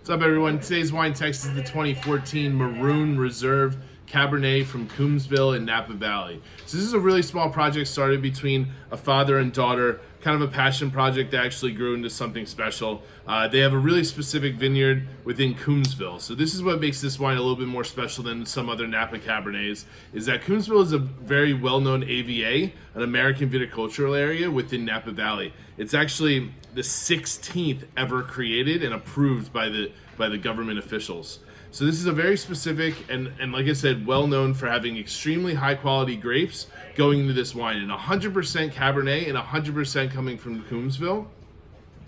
What's up, everyone? Today's wine text is the 2014 Maroon Reserve Cabernet from Coombsville in Napa Valley. So this is a really small project started between a father and daughter, kind of a passion project that actually grew into something special. They have a really specific vineyard within Coombsville. So this is what makes this wine a little bit more special than some other Napa Cabernets, is that Coombsville is a very well-known AVA, an American viticultural area within Napa Valley. It's actually the 16th ever created and approved by the government officials. So this is a very specific and like I said, well known for having extremely high quality grapes going into this wine, and 100% Cabernet and 100% coming from Coombsville.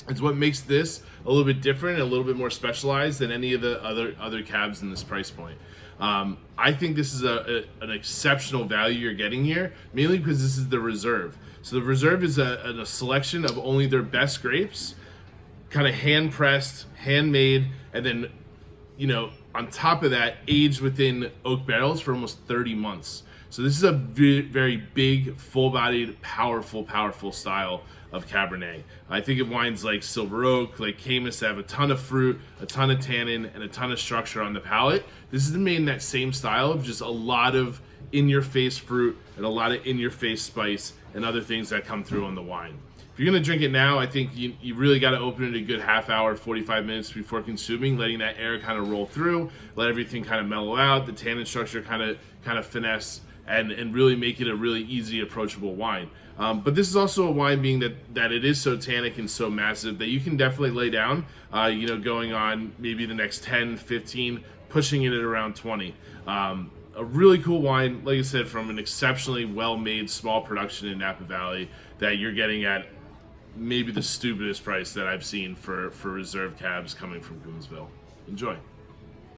It's what makes this a little bit different and a little bit more specialized than any of the other cabs in this price point. I think this is an exceptional value you're getting here, mainly because this is the Reserve. So the Reserve is a selection of only their best grapes, kind of hand pressed, handmade, and then, you know, on top of that, aged within oak barrels for almost 30 months. So this is a very big, full-bodied, powerful style of Cabernet. I think of wines like Silver Oak, like Caymus, that have a ton of fruit, a ton of tannin, and a ton of structure on the palate. This is made in that same style of just a lot of in-your-face fruit and a lot of in-your-face spice and other things that come through on the wine. If you're gonna drink it now, I think you really gotta open it a good half hour, 45 minutes before consuming, letting that air kind of roll through, let everything kind of mellow out, the tannin structure kind of finesse, and really make it a really easy, approachable wine. But this is also a wine being that it is so tannic and so massive that you can definitely lay down, going on maybe the next 10, 15, pushing it at around 20. A really cool wine, like I said, from an exceptionally well-made small production in Napa Valley that you're getting at maybe the stupidest price that I've seen for Reserve cabs coming from Coombsville. Enjoy.